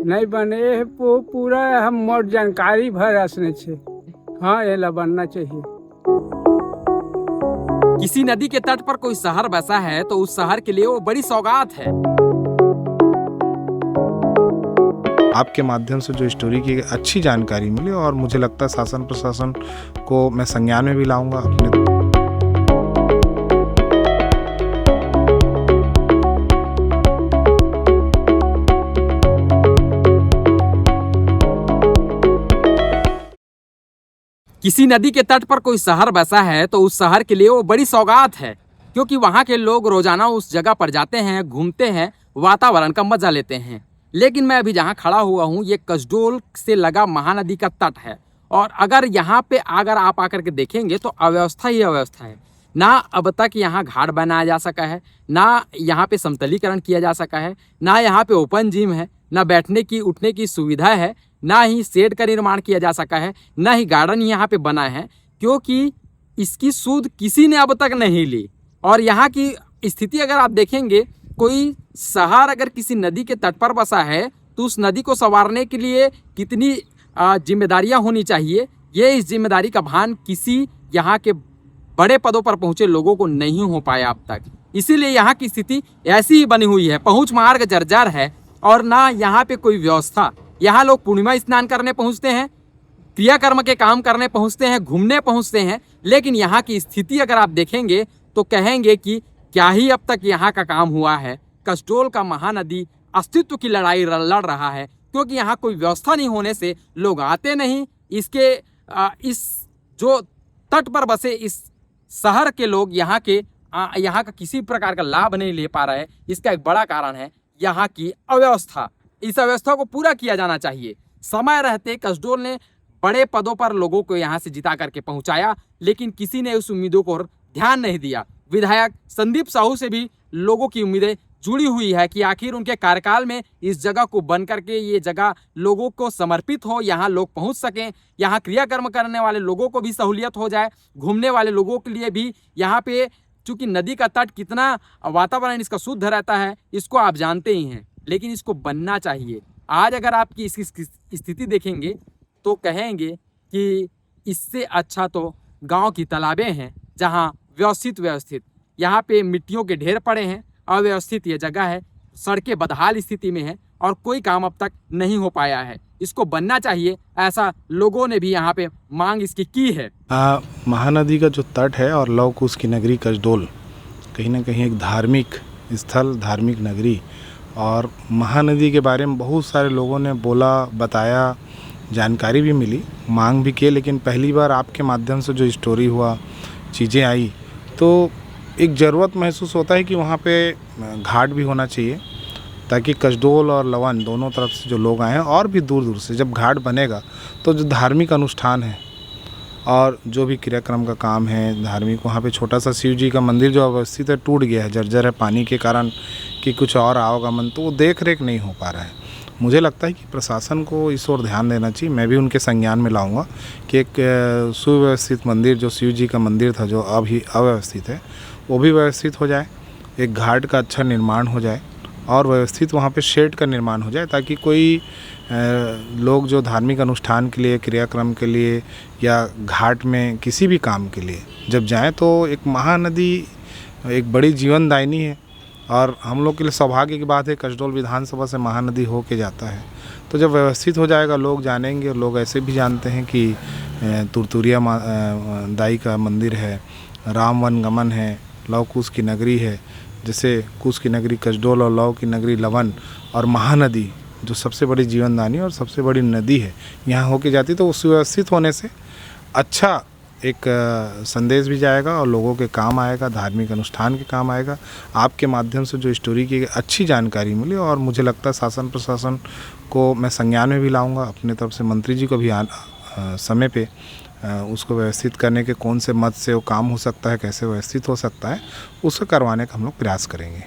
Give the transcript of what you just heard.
नहीं बने है पूरा हम मोर जानकारी भर असने छे। हाँ ये ला बनना चाहिए। किसी नदी के तट पर कोई शहर बसा है तो उस शहर के लिए वो बड़ी सौगात है। आपके माध्यम से जो स्टोरी की अच्छी जानकारी मिली और मुझे लगता है शासन प्रशासन को मैं संज्ञान में भी लाऊंगा अपने। किसी नदी के तट पर कोई शहर बसा है तो उस शहर के लिए वो बड़ी सौगात है, क्योंकि वहाँ के लोग रोजाना उस जगह पर जाते हैं, घूमते हैं, वातावरण का मजा लेते हैं। लेकिन मैं अभी जहाँ खड़ा हुआ हूँ ये कसडोल से लगा महानदी का तट है, और अगर यहाँ पे अगर आप आकर के देखेंगे तो अव्यवस्था ही अव्यवस्था है। ना अब तक यहाँ घाट बनाया जा सका है, ना यहाँ पे समतलीकरण किया जा सका है, ना यहाँ पे ओपन जिम है, ना बैठने की उठने की सुविधा है, ना ही शेड का निर्माण किया जा सका है, ना ही गार्डन यहाँ पे बना है, क्योंकि इसकी सूद किसी ने अब तक नहीं ली। और यहाँ की स्थिति अगर आप देखेंगे, कोई शहर अगर किसी नदी के तट पर बसा है तो उस नदी को संवारने के लिए कितनी जिम्मेदारियाँ होनी चाहिए, ये इस जिम्मेदारी का भान किसी यहाँ के बड़े पदों पर पहुँचे लोगों को नहीं हो पाया अब तक। इसीलिए यहाँ की स्थिति ऐसी ही बनी हुई है, पहुँच मार्ग जर्जर है और ना यहाँ पे कोई व्यवस्था। यहाँ लोग पूर्णिमा स्नान करने पहुँचते हैं, क्रियाकर्म के काम करने पहुँचते हैं, घूमने पहुँचते हैं, लेकिन यहाँ की स्थिति अगर आप देखेंगे तो कहेंगे कि क्या ही अब तक यहाँ का काम हुआ है। कसडोल का महानदी अस्तित्व की लड़ाई लड़ रहा है, क्योंकि यहाँ कोई व्यवस्था नहीं होने से लोग आते नहीं। इसके इस जो तट पर बसे इस शहर के लोग यहाँ का किसी प्रकार का लाभ नहीं ले पा रहे। इसका एक बड़ा कारण है यहाँ की अव्यवस्था। इस अव्यवस्था को पूरा किया जाना चाहिए। समय रहते कसडोल ने बड़े पदों पर लोगों को यहाँ से जिता करके पहुँचाया, लेकिन किसी ने उस उम्मीदों को ध्यान नहीं दिया। विधायक संदीप साहू से भी लोगों की उम्मीदें जुड़ी हुई है कि आखिर उनके कार्यकाल में इस जगह को बन करके ये जगह लोगों को समर्पित हो, यहाँ लोग पहुँच सकें, यहाँ क्रियाकर्म करने वाले लोगों को भी सहूलियत हो जाए, घूमने वाले लोगों के लिए भी। यहाँ पे चूँकि नदी का तट कितना वातावरण इसका शुद्ध रहता है इसको आप जानते ही हैं, लेकिन इसको बनना चाहिए। आज अगर आपकी इसकी स्थिति देखेंगे तो कहेंगे कि इससे अच्छा तो गांव की तालाबें हैं, जहां व्यवस्थित यहाँ पे मिट्टियों के ढेर पड़े हैं, अव्यवस्थित ये जगह है, सड़कें बदहाल स्थिति में हैं और कोई काम अब तक नहीं हो पाया है। इसको बनना चाहिए, ऐसा लोगों ने भी यहाँ पे मांग इसकी की है। महानदी का जो तट है और लव कुश की नगरी कसडोल कहीं ना कहीं एक धार्मिक स्थल, धार्मिक नगरी, और महानदी के बारे में बहुत सारे लोगों ने बोला, बताया, जानकारी भी मिली, मांग भी की। लेकिन पहली बार आपके माध्यम से जो स्टोरी हुआ, चीज़ें आई, तो एक ज़रूरत महसूस होता है कि वहाँ पे घाट भी होना चाहिए, ताकि कसडोल और लवन दोनों तरफ से जो लोग आए हैं और भी दूर दूर से, जब घाट बनेगा तो जो धार्मिक अनुष्ठान है और जो भी क्रियाक्रम का काम है धार्मिक, वहाँ पे छोटा सा शिव जी का मंदिर जो अवस्थित है टूट गया है, जर्जर है पानी के कारण कि कुछ और आवागमन, तो वो देख रेख नहीं हो पा रहा है। मुझे लगता है कि प्रशासन को इस ओर ध्यान देना चाहिए। मैं भी उनके संज्ञान में लाऊंगा कि एक सुव्यवस्थित मंदिर जो शिव जी का मंदिर था जो अभी अव्यवस्थित है वो भी व्यवस्थित हो जाए, एक घाट का अच्छा निर्माण हो जाए और व्यवस्थित वहाँ पे शेड का निर्माण हो जाए, ताकि कोई लोग जो धार्मिक अनुष्ठान के लिए, क्रियाक्रम के लिए या घाट में किसी भी काम के लिए जब जाएं तो एक महानदी एक बड़ी जीवनदायिनी है और हम लोग के लिए सौभाग्य की बात है कसडोल विधानसभा से महानदी हो के जाता है। तो जब व्यवस्थित हो जाएगा लोग जानेंगे, और लोग ऐसे भी जानते हैं कि तुरतुरिया दाई का मंदिर है, राम वन गमन है, लव कुश की नगरी है, जैसे कुश की नगरी कसडोल और लव की नगरी लवन, और महानदी जो सबसे बड़ी जीवनदानी और सबसे बड़ी नदी है यहाँ होके जाती, तो उस व्यवस्थित होने से अच्छा एक संदेश भी जाएगा और लोगों के काम आएगा, धार्मिक अनुष्ठान के काम आएगा। आपके माध्यम से जो स्टोरी की अच्छी जानकारी मिली और मुझे लगता है शासन प्रशासन को मैं संज्ञान में भी लाऊंगा, अपने तरफ से मंत्री जी को भी समय पे उसको व्यवस्थित करने के कौन से मत से वो काम हो सकता है, कैसे व्यवस्थित हो सकता है, उसको करवाने का हम लोग प्रयास करेंगे।